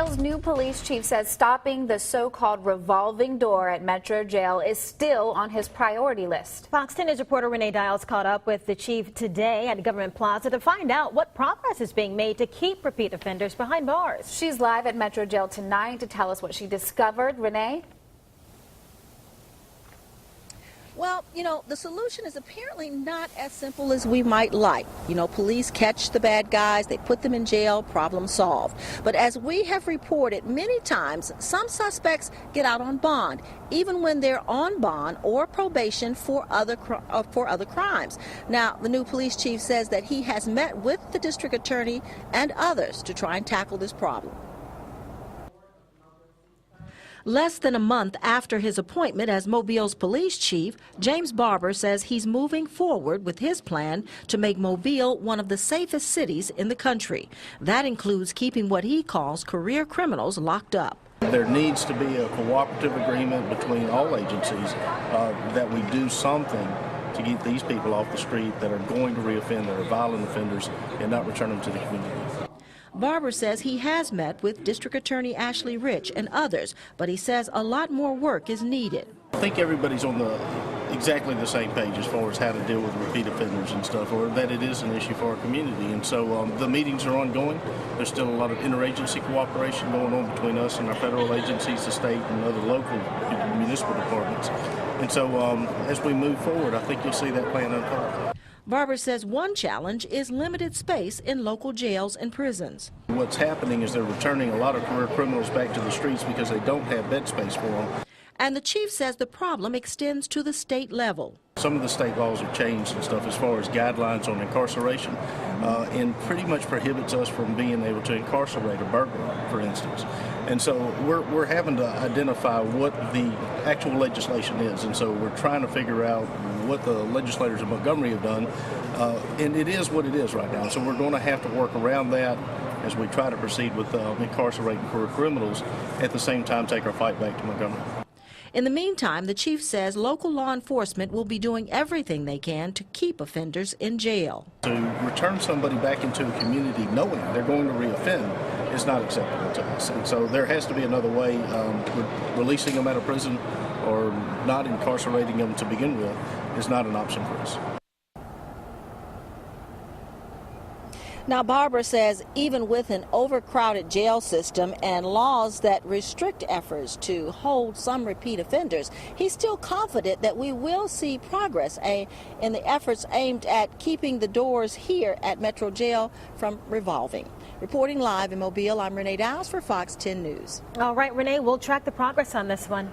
Mobile's new police chief says stopping the so-called revolving door at Metro Jail is still on his priority list. Fox 10 News reporter Renee Dials caught up with the chief today at Government Plaza to find out what progress is being made to keep repeat offenders behind bars. She's live at Metro Jail tonight to tell us what she discovered. Renee? Well, the solution is apparently not as simple as we might like. Police catch the bad guys, they put them in jail, problem solved. But as we have reported many times, some suspects get out on bond, even when they're on bond or probation for other crimes. Now, the new police chief says that he has met with the district attorney and others to try and tackle this problem. Less than a month after his appointment as Mobile's police chief, James Barber says he's moving forward with his plan to make Mobile one of the safest cities in the country. That includes keeping what he calls career criminals locked up. There needs to be a cooperative agreement between all agencies that we do something to get these people off the street that are going to reoffend, that are violent offenders, and not return them to the community. Barber says he has met with District Attorney Ashley Rich and others, but he says a lot more work is needed. I think everybody's on exactly the same page as far as how to deal with repeat offenders and stuff, or that it is an issue for our community. And so the meetings are ongoing. There's still a lot of interagency cooperation going on between us and our federal agencies, the state, and other local municipal departments. And so as we move forward, I think you'll see that plan unfold. Barber says one challenge is limited space in local jails and prisons. What's happening is they're returning a lot of career criminals back to the streets because they don't have bed space for them. And the chief says the problem extends to the state level. Some of the state laws have changed and stuff as far as guidelines on incarceration and pretty much prohibits us from being able to incarcerate a burglar, for instance. And so we're having to identify what the actual legislation is. And so we're trying to figure out what the legislators of Montgomery have done. And it is what it is right now. So we're going to have to work around that as we try to proceed with incarcerating career criminals, at the same time take our fight back to Montgomery. In the meantime, the chief says local law enforcement will be doing everything they can to keep offenders in jail. To return somebody back into a community knowing they're going to reoffend is not acceptable to us. And so there has to be another way. Releasing them out of prison or not incarcerating them to begin with is not an option for us. Now, Barbara says even with an overcrowded jail system and laws that restrict efforts to hold some repeat offenders, he's still confident that we will see progress in the efforts aimed at keeping the doors here at Metro Jail from revolving. Reporting live in Mobile, I'm Renee Dials for Fox 10 News. All right, Renee, we'll track the progress on this one.